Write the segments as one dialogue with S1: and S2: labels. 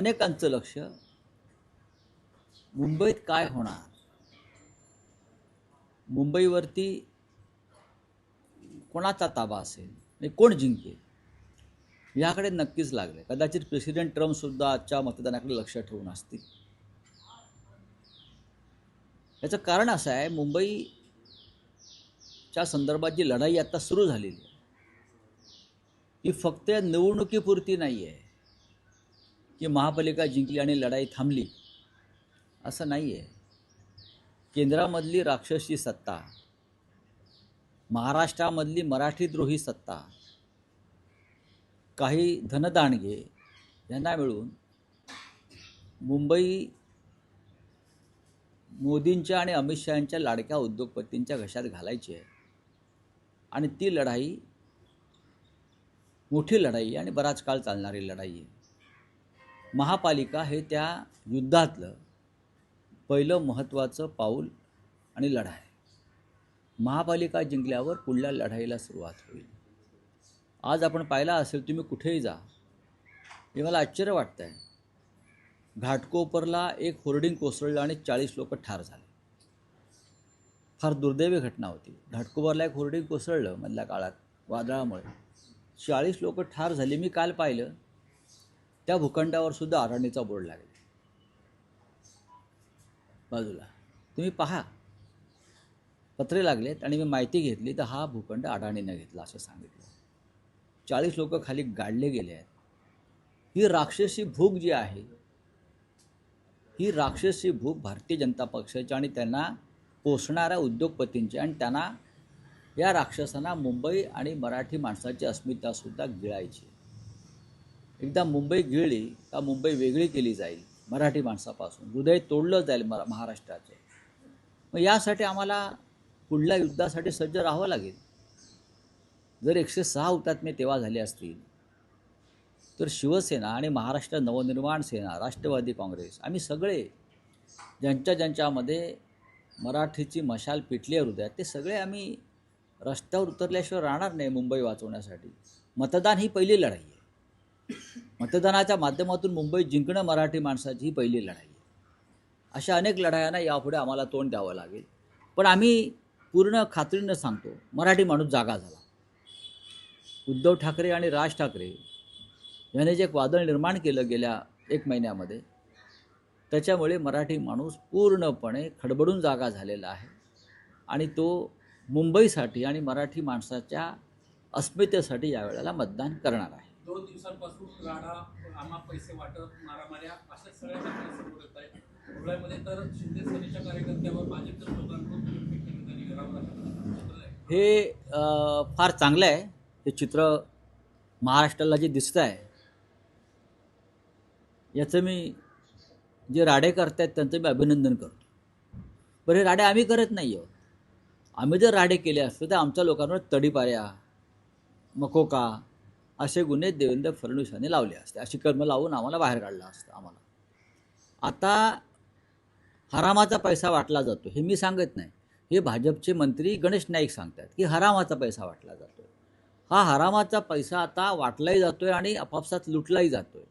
S1: अनेकांचं लक्ष मुंबईत काय होणार, मुंबईवरती कोणाचा ताबा असेल आणि कोण जिंकेल याकडे नक्कीच लागले. कदाचित प्रेसिडेंट ट्रम्प सुद्धा आजच्या मतदानाकडे लक्ष ठेवून असतील. याचं कारण असं आहे, मुंबईच्या संदर्भात जी लढाई आता सुरू झालेली आहे ही फक्त निवडणुकीपुरती नाही आहे की महापालिका जिंकली आणि लढाई थांबली, असं नाही आहे. केंद्रामधली राक्षसी सत्ता, महाराष्ट्रामधली मराठीद्रोही सत्ता, काही धनदांडगे यांना मिळून मुंबई मोदींच्या आणि अमित शहांच्या लाडक्या उद्योगपतींच्या घशात घालायची आहे. आणि ती लढाई मोठी लढाई आणि बराच काळ चालणारी लढाई आहे. महापालिका हे त्या युद्धातलं पहिलं महत्त्वाचं पाऊल आणि लढा आहे. महापालिका जिंकल्यावर पुढल्या लढाईला सुरुवात होईल. आज आपण पाहिला असेल, तुम्ही कुठेही जा, हे मला आश्चर्य वाटतं आहे, घाटकोपरला एक होर्डिंग कोसळलं आणि 40 लोक ठार झाले. फार दुर्दैवी घटना होती. घाटकोपरला एक होर्डिंग कोसळलं मधल्या काळात वादळामुळे, 40 लोक ठार झाली. मी काल पाहिलं, त्या भूखंडावर सुद्धा अडाणीचा बोर्ड लागला बाजूला. तुम्ही पहा, पत्रे लागलेत आणि मी माहिती घेतली तर हा भूखंड अडाणीने घेतला असं सांगितलं. 40 लोक खाली गाडले गेले आहेत. ही राक्षसी भूक जी आहे, ही राक्षसी भूक भारतीय जनता पक्षाची आणि त्यांना पोसणाऱ्या उद्योगपतींची, आणि त्यांना या राक्षसांना मुंबई आणि मराठी माणसाची अस्मितासुद्धा गिळायची. एकदा मुंबई गिळली का मुंबई वेगळी केली जाईल मराठी माणसापासून, हृदय तोडलं जाईल महाराष्ट्राचे. मग यासाठी आम्हाला पुढल्या युद्धासाठी सज्ज राहावं लागेल. जर 106 हुतात्मे तेव्हा झाले असतील तर शिवसेना आणि महाराष्ट्र नवनिर्माण सेना, राष्ट्रवादी काँग्रेस, आम्ही सगळे ज्यांच्यामध्ये मराठीची मशाल पेटली आहे हृदयात, ते सगळे आम्ही रस्त्यावर उतरल्याशिवाय राहणार नाही मुंबई वाचवण्यासाठी. मतदान ही पहिली लढाई आहे. मतदानाच्या माध्यमातून मुंबई जिंकणं मराठी माणसाची ही पहिली लढाई आहे. अशा अनेक लढायांना यापुढे आम्हाला तोंड द्यावं लागेल. पण आम्ही पूर्ण खात्रीनं सांगतो, मराठी माणूस जागा झाला. उद्धव ठाकरे आणि राज ठाकरे यांनी जे एक वादळ निर्माण केलं गेल्या 1 महिन्यामध्ये, त्याच्यामुळे मराठी माणूस पूर्णपणे खडबडून जागा झालेला आहे. आणि तो मुंबईसाठी आणि मराठी माणसाच्या अस्मितेसाठी यावेळेला मतदान करणार आहे.
S2: 2 दिवसांपासून राडा, आम्हा पैसे वाटप, मारामाऱ्या अशा सगळ्या घटना समोर येत आहेत. धुळ्यामध्ये तर शिंदे सेनेच्या कार्यकर्त्यावर भाजपच्या लोकांकडून
S1: हे फार चांगलं आहे. हे चित्र महाराष्ट्राला जे दिसतं आहे, याचं मी जे राडे करत आहेत त्यांचं मी अभिनंदन करतो. पण हे राडे आम्ही करत नाही आहोत. आम्ही जर राडे केले असते तर आमच्या लोकांवर तडीपाऱ्या, मकोका असे गुन्हे देवेंद्र फडणवीस यांनी लावले असते. अशी कर्म लावून आम्हाला बाहेर काढलं असतं. आम्हाला आता हरामाचा पैसा वाटला जातो हे मी सांगत नाही, हे भाजपचे मंत्री गणेश नाईक सांगतात की हरामाचा पैसा वाटला जातो. हा हरामाचा पैसा आता वाटलाही जातोय आणि आपापसात लुटलाही जातोय.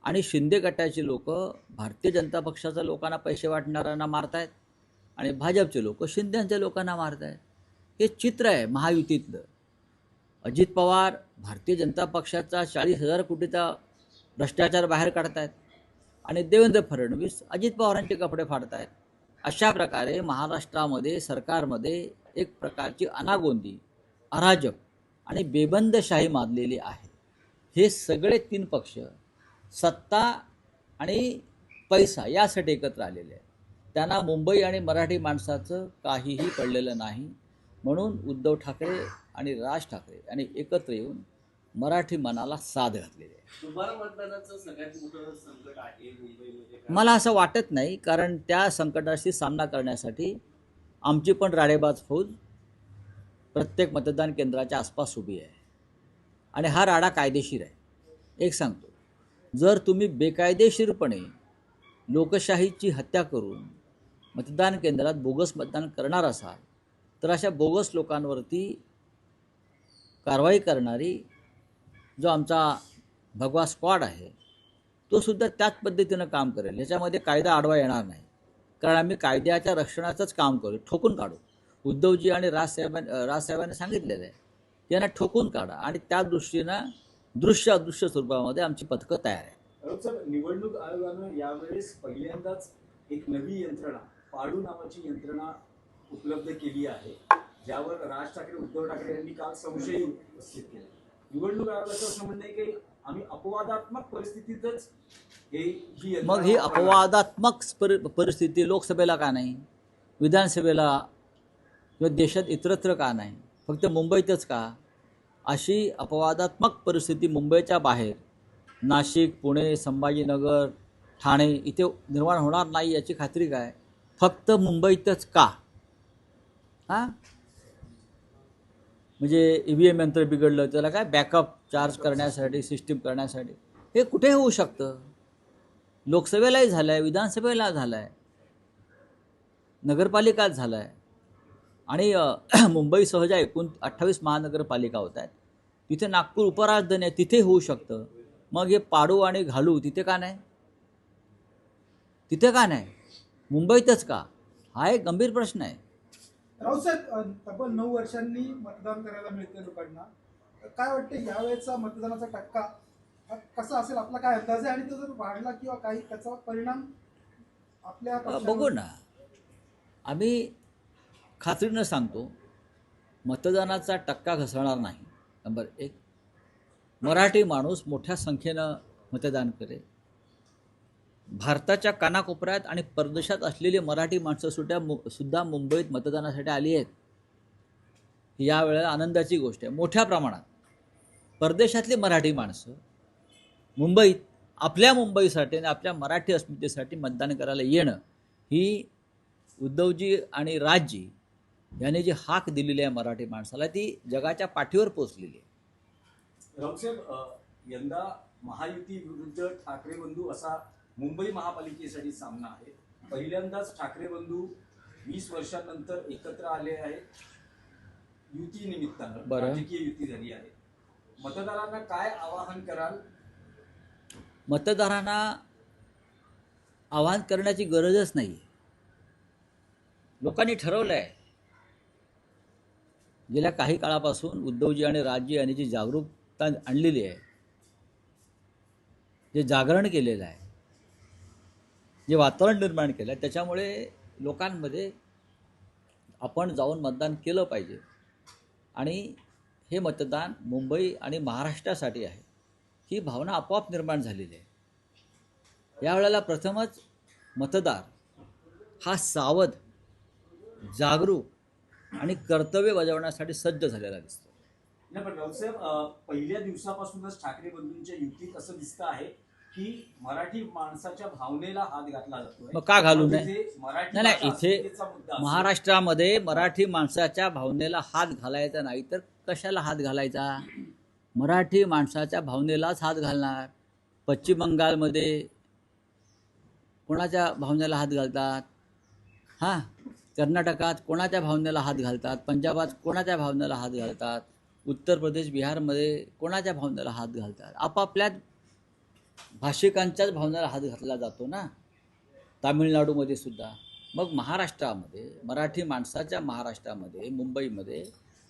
S1: आणि शिंदे गटाचे लोक भारतीय जनता पक्षाच्या लोकांना पैसे वाटणाऱ्यांना मारतायत आणि भाजपचे लोक शिंदेच्या लोकांना मारतायत. हे चित्र आहे महायुतीतलं. अजित पवार भारतीय जनता पक्षाचा 40,000 कोटीचा भ्रष्टाचार बाहेर काढतायत आणि देवेंद्र फडणवीस अजित पवारांचे कपडे फाडतायत. अशा प्रकारे महाराष्ट्रामध्ये सरकारमध्ये एक प्रकारची अनागोंदी, अराजक आणि बेबंदशाही माजलेली आहे. हे सगळे 3 पक्ष सत्ता आणि पैसा यासाठी एकत्र आलेले आहेत. त्यांना मुंबई आणि मराठी माणसाचं काहीही पडलेलं नाही. म्हणून उद्धव ठाकरे आणि राज ठाकरे यांनी एकत्र येऊन मराठी मनाला साथ घातलेली आहे. मला असं वाटत नाही, कारण त्या संकटाशी सामना करण्यासाठी आमची पण राडेबाज फौज प्रत्येक मतदान केंद्राच्या आसपास उभी आहे. आणि हा राडा कायदेशीर आहे. एक सांगतो, जर तुम्ही बेकायदेशीरपणे लोकशाहीची हत्या करून मतदान केंद्रात बोगस मतदान करणार असाल तर अशा बोगस लोकांवरती कारवाई करणारी जो आमचा भगवा स्क्वॉड आहे तो सुद्धा त्याच पद्धतीनं काम करेल. याच्यामध्ये कायदा आडवा येणार नाही, कारण आम्ही कायद्याच्या रक्षणाचंच काम करू, ठोकून काढू. उद्धवजी आणि राजसाहेबांनी सांगितलेलं आहे, त्यांना ठोकून काढा, आणि त्या दृष्टीनं दृश्य अदृश्य स्वरूपामध्ये आमची पथकं तयार आहे.
S3: सर, निवडणूक आयोगानं यावेळेस पहिल्यांदाच एक नवी यंत्रणा, पाडू नावाची यंत्रणा उपलब्ध केली आहे, ज्यावर राज ठाकरे, उद्धव ठाकरे यांनी काल संशय उपस्थित केला. निवडणूक आयोगाचं असं म्हणणं आहे की आम्ही अपवादात्मक परिस्थितीतच ही यंत्रणा
S1: मग ही
S3: वापरणार.
S1: अपवादात्मक परिस्थिती लोकसभेला का नाही, विधानसभेला किंवा देशात इतरत्र का नाही, फक्त मुंबईतच का? अशी अपवादात्मक परिस्थिती मुंबईच्या बाहेर नाशिक, पुणे, संभाजीनगर, ठाणे इथे निर्माण होणार नाही याची खात्री काय? फक्त मुंबईतच का? हां, म्हणजे EVM यंत्र बिघडलं, त्याला काय बॅकअप चार्ज करण्यासाठी, सिस्टीम करण्यासाठी, हे कुठे होऊ शकतं? लोकसभेलाही झालं आहे, विधानसभेला झालं आहे, नगरपालिकात झालं आहे, आणि मुंबईसह ज्या एकूण 28 महानगरपालिका होत आहेत, तिथे नागपूर उपराजधानी आहे, तिथे होऊ शकतं. मग हे पाडू आणि घालू तिथे का नाही? तिथे का नाही, मुंबईतच का? हा एक गंभीर प्रश्न आहे.
S4: राऊसाहेब, तब्बल 9 वर्षांनी मतदान करायला मिळते लोकांना. काय वाटतं यावेळेचा मतदानाचा टक्का कसा असेल, आपला काय अंदाज आहे? आणि तो जर वाढला किंवा काही त्याचा परिणाम आपल्या
S1: बघू ना, आम्ही खात्रीनं सांगतो, मतदानाचा टक्का घसरणार नाही. नंबर 1, मराठी माणूस मोठ्या संख्येनं मतदान करेल. भारताच्या कानाकोपऱ्यात आणि परदेशात असलेली मराठी माणसं सुद्धा मुंबईत मतदानासाठी आली आहेत. यावेळेला आनंदाची गोष्ट आहे. मोठ्या प्रमाणात परदेशातली मराठी माणसं मुंबईत आपल्या मुंबईसाठी आणि आपल्या मराठी अस्मितेसाठी मतदान करायला येणं, ही उद्धवजी आणि राजजी यांनी जी हाक दिलेली आहे मराठी माणसाला, ती जगाच्या पाठीवर पोचलेली आहे.
S3: राऊसाहेब, यंदा महायुती विरुद्ध ठाकरे बंधू असा मुंबई महापालिकेसाठी सामना आहे. पहिल्यांदाच ठाकरे बंधू 20 वर्षांनंतर एकत्र आले आहेत युती निमित्तानं, राजकीय युती झाली आहे. मतदारांना काय आवाहन कराल?
S1: मतदारांना आवाहन करण्याची गरजच नाही. लोकांनी ठरवलं आहे. गेल्या काही काळापासून उद्धवजी आणि राजजी यांनी जी जागरूकता आणलेली आहे, जे जागरण केलेलं आहे, जे वातावरण निर्माण केलं आहे, त्याच्यामुळे लोकांमध्ये आपण जाऊन मतदान केलं पाहिजे, आणि हे मतदान मुंबई आणि महाराष्ट्रासाठी आहे, ही भावना आपोआप निर्माण झालेली आहे. यावेळेला प्रथमच मतदार हा सावध, जागरूक आणि कर्तव्य बजावण्यासाठी सज्ज झालेला दिसतो.
S3: नाही, पण राऊसाहेब, पहिल्या दिवसापासूनच ठाकरे बंधूंच्या युतीत असं दिसतं आहे की मराठी माणसाच्या भावनेला हात घातला जातोय.
S1: मग का घालू नये?
S3: मराठी
S1: नाही,
S3: भाषा
S1: इथे
S3: अस्मितेचा मुद्दा असेल.
S1: महाराष्ट्रामध्ये मराठी माणसाच्या भावनेला हात घालायचा नाही तर कशाला हात घालायचा? मराठी माणसाच्या भावनेलाच हात घालणार. पश्चिम बंगालमध्ये कोणाच्या भावनेला हात घालतात? हां, कर्नाटकात कोणाच्या भावनेला हात घालतात? पंजाबात कोणाच्या भावनेला हात घालतात? उत्तर प्रदेश, बिहारमध्ये कोणाच्या भावनेला हात घालतात? आपापल्या भाषिकांच्याच भावनेला हात घातला जातो ना, तामिळनाडूमध्ये सुद्धा. मग महाराष्ट्रामध्ये, मराठी माणसाच्या महाराष्ट्रामध्ये, मुंबईमध्ये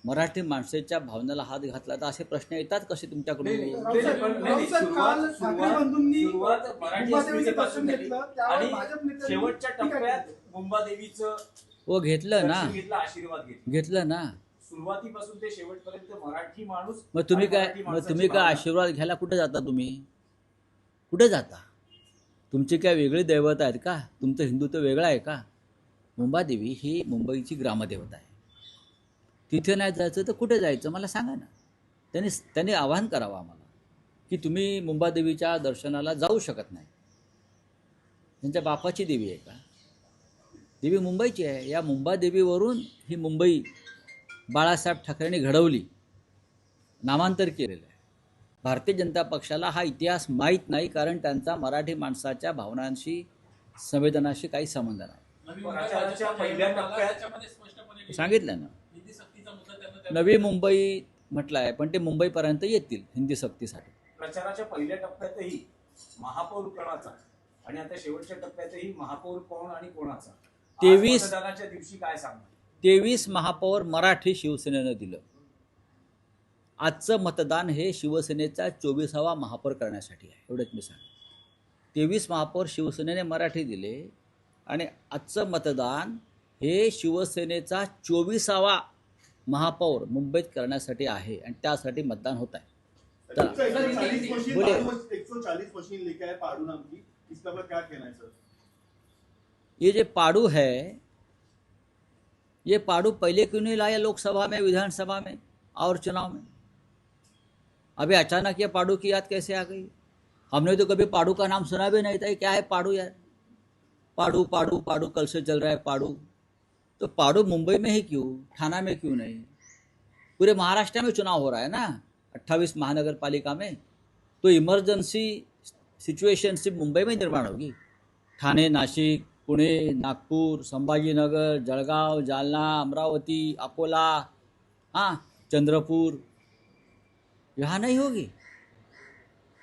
S1: मराठी माणसाच्या भावनेला हात घातला तर असे प्रश्न येतात कसे तुमच्याकडून?
S3: नाही, सुरुवात मराठी अस्मितेपासून झाली आणि शेवटच्या टप्प्यात मुंबादेवीचं
S1: घेतलं ना,
S3: आशीर्वाद
S1: घेतलं ना.
S3: सुरुवातीपासून ते शेवटपर्यंत मराठी माणूस.
S1: मग तुम्ही काय आशीर्वाद घ्यायला कुठे जाता? तुम्ही कुठे जाता? तुमची काय वेगळी दैवत आहेत का? तुमचं हिंदुत्व वेगळं आहे का? मुंबादेवी ही मुंबईची ग्रामदेवता आहे. तिथे नाही जायचं तर कुठे जायचं मला सांगा ना. त्यांनी आवाहन करावं आम्हाला की तुम्ही मुंबादेवीच्या दर्शनाला जाऊ शकत नाही. त्यांच्या बापाची देवी आहे का? देवी मुंबईची आहे. या मुंबादेवीवरून ही मुंबई बाळासाहेब ठाकरेंनी घडवली, नामांतर केलेलं आहे. भारतीय जनता पक्षाला हा इतिहास माहीत नाही, कारण त्यांचा मराठी माणसाच्या भावनांशी, संवेदनाशी काही संबंध नाही.
S3: पहिल्या टप्प्यात
S1: सांगितलं ना,
S2: हिंदी सक्तीचा मुद्दा त्यांना
S1: नवी मुंबई म्हटलं आहे, पण ते मुंबईपर्यंत येतील हिंदी सक्तीसाठी.
S3: प्रचाराच्या पहिल्या टप्प्यातही महापौर कोणाचा आणि आता शेवटच्या टप्प्यातही महापौर कोण आणि कोणाचा आज
S1: 23
S3: मतदानाच्या दिवशी काय सांगणार?
S1: 23 महापौर मराठी शिवसेनेनं दिलं. आजचं मतदान हे शिवसेनेचा 24वा महापौर करण्यासाठी आहे, एवढंच मी सांगेन. 23 महापौर शिवसेनेने मराठी दिले आणि आजचं मतदान हे शिवसेनेचा 24वा महापौर मुंबईत करण्यासाठी आहे आणि त्यासाठी मतदान होत आहे. चला.
S5: 140 मशीन
S1: बोलिए.
S5: 140 मशीन लेके आए पाड़ू नाम की, इसका मतलब क्या कहना है सर?
S1: ये जो पाड़ू है, ये पाड़ू पहले क्यों नहीं लाया लोकसभा में, विधानसभा में और चुनाव में? अभी अचानक ये पाड़ू की याद कैसे आ गई? हमने तो कभी पाड़ू का नाम सुना भी नहीं था. ये क्या है पाड़ू यार? पाड़ू पाड़ू पाड़ू कल से चल रहा है पाड़ू. तो पाड़ू मुंबई में ही क्यों, ठाणा में क्यों नहीं? पूरे महाराष्ट्र में चुनाव हो रहा है ना, 28 महानगर पालिका में. तो इमरजेंसी सिचुएशन सिर्फ मुंबई में निर्माण होगी. ठाणे, नाशिक, पुणे, नागपूर, संभाजीनगर, जळगाव, जालना, अमरावती, अकोला, हाँ, चंद्रपुर, यहाँ नहीं होगी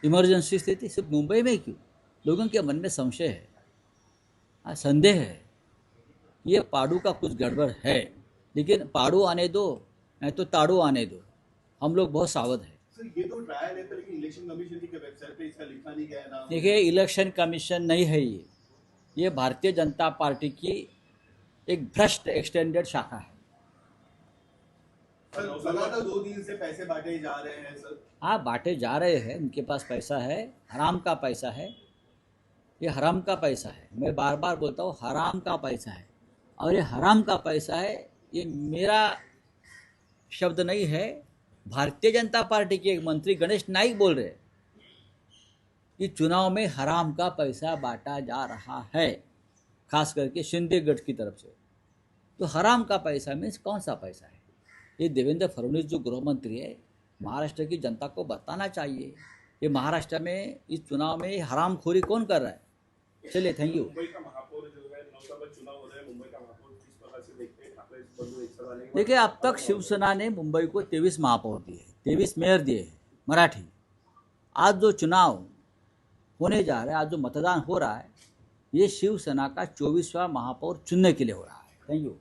S1: इमरजेंसी स्थिति. सिर्फ मुंबई में क्यों? लोगों के मन में संशय है, हाँ, संदेह है. ये पाड़ू का कुछ गड़बड़ है, लेकिन पाड़ू आने दो नहीं तो ताड़ू आने दो. हम लोग बहुत सावध हैं.
S5: सर ये तो ट्रायल है, लेकिन इलेक्शन कमीशन की वेबसाइट पे इसका लिखा नहीं गया है नाम.
S1: देखिए, इलेक्शन कमीशन नहीं है ये भारतीय जनता पार्टी की एक भ्रष्ट एक्सटेंडेड शाखा है.
S5: सर लगातार 2 दिन से पैसे बांटे जा रहे हैं सर.
S1: हाँ, बांटे जा रहे हैं, उनके पास पैसा है, हराम का पैसा है. ये हराम का पैसा है, मैं बार बार बोलता हूँ, हराम का पैसा है. और ये हराम का पैसा है, ये मेरा शब्द नहीं है, भारतीय जनता पार्टी के एक मंत्री गणेश नाइक बोल रहे कि चुनाव में हराम का पैसा बांटा जा रहा है, खास करके शिंदे गढ़ की तरफ से. तो हराम का पैसा मीन्स कौन सा पैसा है? ये देवेंद्र फडणवीस जो गृह मंत्री है, महाराष्ट्र की जनता को बताना चाहिए ये महाराष्ट्र में इस चुनाव में हरामखोरी कौन कर रहा है. चलिए, थैंक यू.
S6: मुंबई का महापौर जो है 9 का चुनाव हो रहा है, मुंबई का महापौर किस प्रकार से देखते हैं? ठाकरे बंधु एक साथ आने के बाद
S1: देखिए, अब तक शिवसेना ने मुंबई को 23 महापौर दिए, 23 मेयर दिए हैं मराठी. आज जो चुनाव होने जा रहा है, आज जो मतदान हो रहा है, ये शिवसेना का 24वां महापौर चुनने के लिए हो रहा है. Thank you.